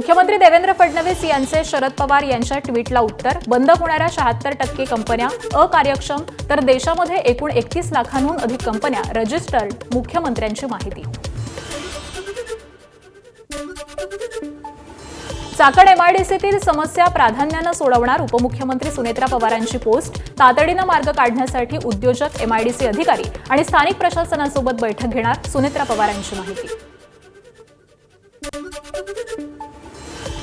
मुख्यमंत्री देवेंद्र फडणवीस यांचे शरद पवार यांच्या ट्विटला उत्तर. बंद होणाऱ्या 76% कंपन्या अकार्यक्षम, तर देशामध्ये एकूण 31 लाखांहून अधिक कंपन्या रजिस्टर्ड. मुख्यमंत्र्यांची माहिती. चाकण एमआयडीसीतील समस्या प्राधान्यानं सोडवणार. उपमुख्यमंत्री सुनेत्रा पवारांची पोस्ट. तातडीनं मार्ग काढण्यासाठी उद्योजक, एमआयडीसी अधिकारी आणि स्थानिक प्रशासनासोबत बैठक घेणार. सुनेत्रा पवारांची माहिती.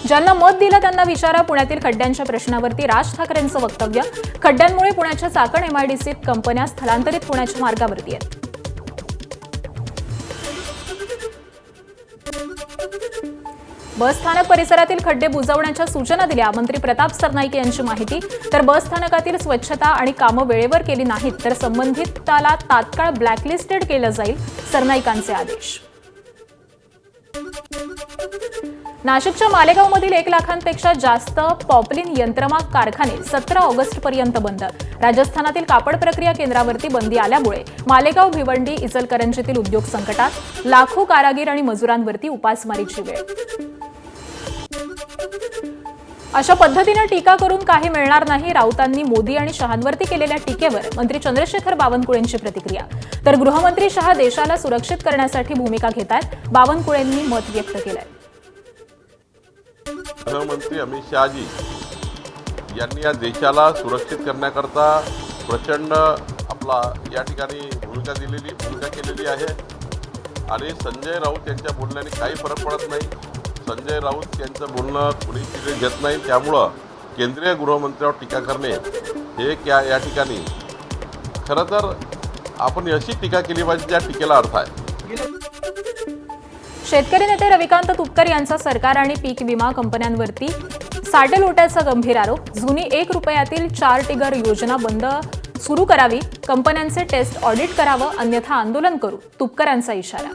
ज्यांना मत दिलं त्यांना विचारा. पुण्यातील खड्ड्यांच्या प्रश्नावरती राज ठाकरेंचं वक्तव्य. खड्ड्यांमुळे पुण्याच्या चाकण एमआयडीसीत कंपन्या स्थलांतरित होण्याच्या मार्गावरती आहेत. बस स्थानक परिसरातील खड्डे बुजवण्याच्या सूचना दिल्या. मंत्री प्रताप सरनाईक यांची माहिती. तर बस स्थानकातील स्वच्छता आणि कामं वेळेवर केली नाहीत तर संबंधिताला तात्काळ ब्लॅकलिस्टेड केलं जाईल. सरनाईकांचे आदेश. नाशिकच्या मालेगावमधील 1 लाखांपेक्षा जास्त पॉपलिन यंत्रमाग कारखाने 17 ऑगस्टपर्यंत बंद. राजस्थानातील कापड प्रक्रिया केंद्रावरती बंदी आल्यामुळे मालेगाव, भिवंडी, इचलकरंजीतील उद्योग संकटात. लाखो कारागीर आणि मजुरांवरती उपासमारीची वेळ. अशा पद्धतीने टीका करून काही मिळणार नाही. राऊतांनी मोदी आणि शहांवरती केलेल्या टीकेवर मंत्री चंद्रशेखर बावनकुळेंची प्रतिक्रिया. तर गृहमंत्री शहा देशाला सुरक्षित करण्यासाठी भूमिका घेतात. बावनकुळेंनी मत व्यक्त केलंय. गृहमंत्री अमित शहाजी यांनी या देशाला सुरक्षित करण्याकरता प्रचंड या ठिकाणी भूमिका केलेली आहे आणि संजय राऊत यांच्या बोलण्याने काही फरक पडत नाही. संजय राऊत यांचं बोलणं कुणी सिरियस घेत नाही. त्यामुळं केंद्रीय गृहमंत्र्यावर टीका करणे हे या ठिकाणी खरं तर आपण अशी टीका केली पाहिजे ज्या टीकेला अर्थ आहे. शेतकरी नेते रविकांत तुपकर यांचा सरकार आणि पीक विमा कंपन्यांवरती साटेलोट्याचा गंभीर आरोप. जुनी 1 रुपयातील 4 टिगर योजना बंद सुरू करावी. कंपन्यांचे टेस्ट ऑडिट करावं, अन्यथा आंदोलन करू. तुपकरांचा इशारा.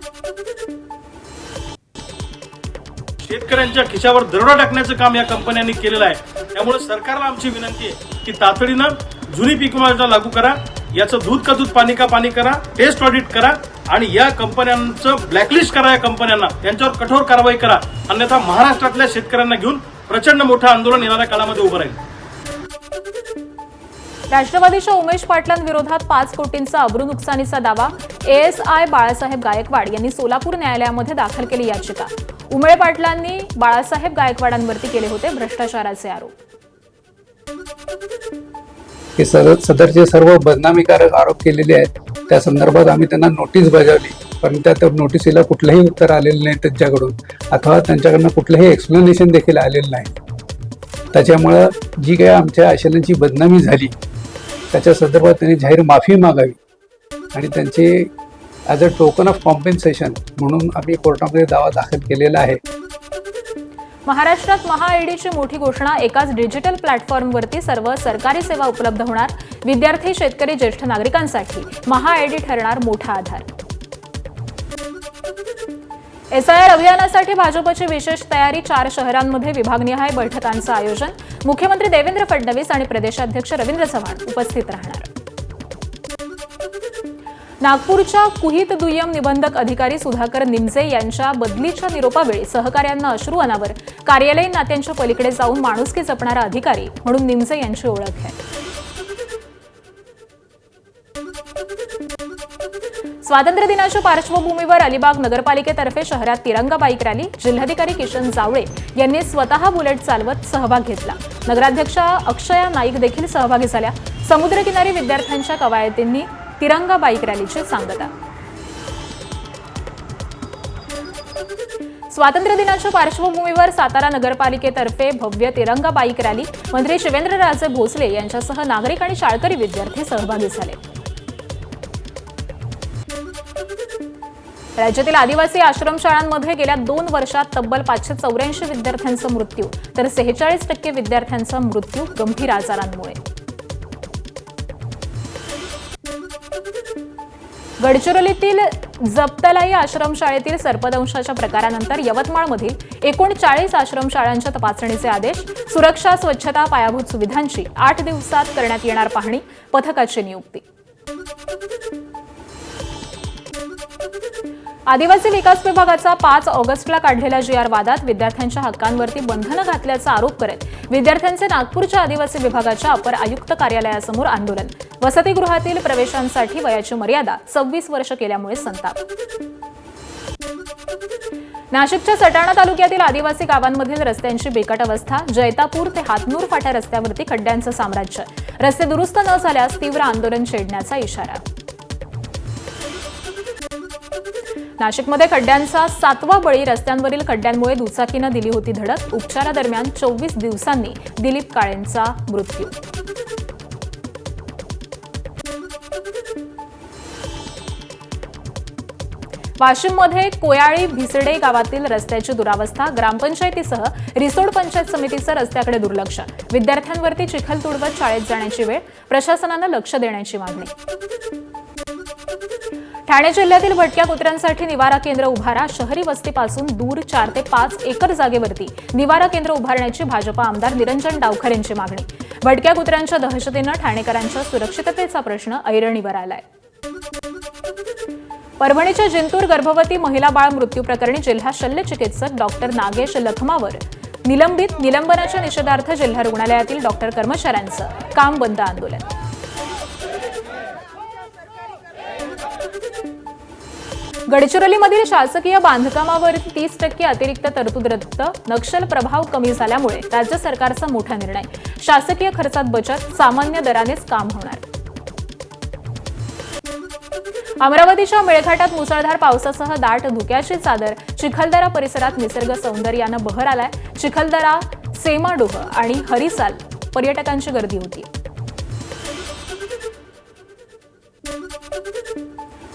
शेतकऱ्यांच्या खिशावर दरोडा टाकण्याचं काम या कंपन्यांनी केलेलं आहे. त्यामुळे सरकारला आमची विनंती आहे की तातडीनं जुनी पीक विमा योजना लागू करा. याचं दूध का दूध, पाणी का पाणी करा. टेस्ट ऑडिट करा आणि या कंपन्यांचं ब्लॅकलिस्ट करा. या कंपन्यांना त्यांच्यावर कठोर कारवाई करा, अन्यथा महाराष्ट्रातल्या शेतकऱ्यांना घेऊन प्रचंड मोठं आंदोलन येणाऱ्या काळामध्ये उभं राहील. राष्ट्रवादीच्या उमेश पाटलांविरोधात 5 कोटींचा अब्रू नुकसानीचा दावा. एएसआय बाळासाहेब गायकवाड यांनी सोलापूर न्यायालयामध्ये दाखल केली याचिका. उमेश पाटलांनी बाळासाहेब गायकवाडांवरती केले होते भ्रष्टाचाराचे आरोप. हे सदरचे सर्व बदनामीकारक आरोप केलेले आहेत. त्या संदर्भात आम्ही त्यांना नोटीस बजावली, पण त्या नोटीसीला कुठलंही उत्तर आलेलं नाही त्यांच्याकडून, अथवा त्यांच्याकडनं कुठलंही एक्सप्लेनेशन देखील आलेलं नाही. त्याच्यामुळं जी काही आमच्या आशयांची बदनामी झाली त्याच्या संदर्भात त्यांनी जाहीर माफी मागावी आणि त्यांचे as a token of compensation म्हणून आम्ही कोर्टामध्ये दावा दाखल केलेला आहे. महाराष्ट्रात महाआयडीची मोठी घोषणा. एकाच डिजिटल प्लॅटफॉर्मवरती सर्व सरकारी सेवा उपलब्ध होणार. विद्यार्थी, शेतकरी, ज्येष्ठ नागरिकांसाठी महाआयडी ठरणार मोठा आधार. एसआयआर अभियानासाठी भाजपची विशेष तयारी. 4 शहरांमध्ये विभागनिहाय बैठकांचं आयोजन. मुख्यमंत्री देवेंद्र फडणवीस आणि प्रदेशाध्यक्ष रवींद्र चव्हाण उपस्थित राहणार. नागपूरच्या कुहित दुय्यम निबंधक अधिकारी सुधाकर निमजे यांच्या बदलीच्या निरोपावेळी सहकाऱ्यांना अश्रू अनावर. कार्यालयीन नात्यांच्या पलीकडे जाऊन माणुसकी जपणारा अधिकारी म्हणून निमजे यांची ओळख आहे. स्वातंत्र्य दिनाच्या पार्श्वभूमीवर अलिबाग नगरपालिकेतर्फे शहरात तिरंगा बाईक रॅली. जिल्हाधिकारी किशन जावळे यांनी स्वतः बुलेट चालवत सहभाग घेतला. नगराध्यक्षा अक्षया नाईक देखील सहभागी झाल्या. समुद्रकिनारी विद्यार्थ्यांच्या कवायतींनी तिरंगा बाईक रॅलीची सांगता. स्वातंत्र्य दिनाच्या पार्श्वभूमीवर सातारा नगरपालिकेतर्फे भव्य तिरंगा बाईक रॅली. मंत्री शिवेंद्रराजे भोसले यांच्यासह नागरिक आणि शाळकरी विद्यार्थी सहभागी झाले. राज्यातील आदिवासी आश्रमशाळांमध्ये गेल्या 2 वर्षात तब्बल 584 विद्यार्थ्यांचा मृत्यू, तर 46% विद्यार्थ्यांचा मृत्यू गंभीर आजारांमुळे. गडचिरोलीतील जप्तलाई आश्रमशाळेतील सर्पदंशाच्या प्रकारानंतर यवतमाळमधील एकूण 40 आश्रमशाळांच्या तपासणीचे आदेश. सुरक्षा, स्वच्छता, पायाभूत सुविधांची 8 दिवसात करण्यात येणार पाहणी. पथकाची नियुक्ती. आदिवासी विकास विभागाचा 5 ऑगस्टला काढलेल्या GR वादात विद्यार्थ्यांच्या हक्कांवरती बंधनं घातल्याचा आरोप करत विद्यार्थ्यांचे नागपूरच्या आदिवासी विभागाच्या अपर आयुक्त कार्यालयासमोर आंदोलन. वसतिगृहातील प्रवेशांसाठी वयाची मर्यादा 26 वर्ष केल्यामुळे संताप. नाशिकच्या सटाणा तालुक्यातील आदिवासी गावांमधील रस्त्यांची बिकट अवस्था. जैतापूर ते हातनूर फाटा रस्त्यावरती खड्ड्यांचं साम्राज्य. रस्ते दुरुस्त न झाल्यास तीव्र आंदोलन छेडण्याचा इशारा. नाशिकमध्ये खड्ड्यांचा 7वा बळी. रस्त्यांवरील खड्ड्यांमुळे दुचाकीनं दिली होती धडक. उपचारादरम्यान 24 दिवसांनी दिलीप काळेंचा मृत्यू. वाशिममध्ये कोयाळी भिसडे गावातील रस्त्याची दुरावस्था. ग्रामपंचायतीसह रिसोड पंचायत समितीचं रस्त्याकडे दुर्लक्ष. विद्यार्थ्यांवरती चिखल तुडवत शाळेत जाण्याची वेळ. प्रशासनानं लक्ष देण्याची मागणी. ठाणे जिल्ह्यातील भटक्या कुत्र्यांसाठी निवारा केंद्र उभारा. शहरी वस्तीपासून दूर 4 ते 5 एकर जागेवरती निवारा केंद्र उभारण्याची भाजपा आमदार निरंजन डावखर यांची मागणी. भटक्या कुत्र्यांच्या दहशतीनं ठाणेकरांच्या सुरक्षिततेचा प्रश्न ऐरणीवर आलाय. परभणीच्या जिंतूर गर्भवती महिला बाळ मृत्यू प्रकरणी जिल्हा शल्य चिकित्सक डॉक्टर नागेश लखमावर निलंबनाच्या निषेधार्थ जिल्हा रुग्णालयातील डॉक्टर कर्मचाऱ्यांचं काम बंद आंदोलन. गडचिरोलीमधील शासकीय बांधकामावर 30% अतिरिक्त तरतूद रद्द. नक्षल प्रभाव कमी झाल्यामुळे राज्य सरकारचा मोठा निर्णय. शासकीय खर्चात बचत. सामान्य दरानेच काम होणार. अमरावतीच्या मेळघाटात मुसळधार पावसासह दाट धुक्याची चादर. चिखलदरा परिसरात निसर्ग सौंदर्यानं बहर आलाय. चिखलदरा, सेमाडोह आणि हरिसाल पर्यटकांची गर्दी होती.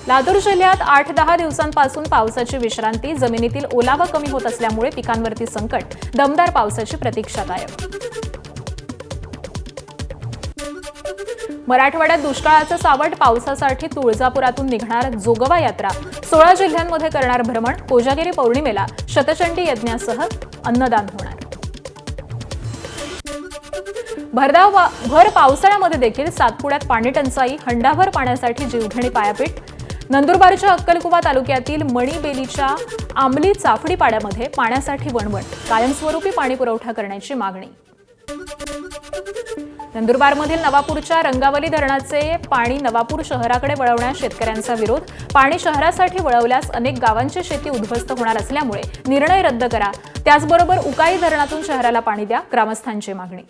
लातूर जिल्ह्यात 8-10 दिवसांपासून पावसाची विश्रांती. जमिनीतील ओलावा कमी होत असल्यामुळे पिकांवरती संकट. दमदार पावसाची प्रतीक्षा कायम. मराठवाड्यात दुष्काळाचं सावट. पावसासाठी तुळजापुरातून निघणार जोगवा यात्रा. 16 जिल्ह्यांमध्ये करणार भ्रमण. कोजागिरी पौर्णिमेला शतचंडी यज्ञासह अन्नदान होणार. भर पावसाळ्यामध्ये देखील सातपुड्यात पाणी टंचाई. हंडाभर पाण्यासाठी जीवघेणी पायापीट. नंदुरबारच्या अक्कलकुवा तालुक्यातील मणीबेलीच्या आंबली चाफडी पाड्यामध्ये पाण्यासाठी वणवण. कायमस्वरूपी पाणी पुरवठा करण्याची मागणी. नंदुरबारमधील नवापूरच्या रंगावली धरणाचे पाणी नवापूर शहराकडे वळवण्यास शेतकऱ्यांचा विरोध. पाणी शहरासाठी वळवल्यास अनेक गावांची शेती उद्ध्वस्त होणार असल्यामुळे निर्णय रद्द करा. त्याचबरोबर उकाई धरणातून शहराला पाणी द्या. ग्रामस्थांची मागणी.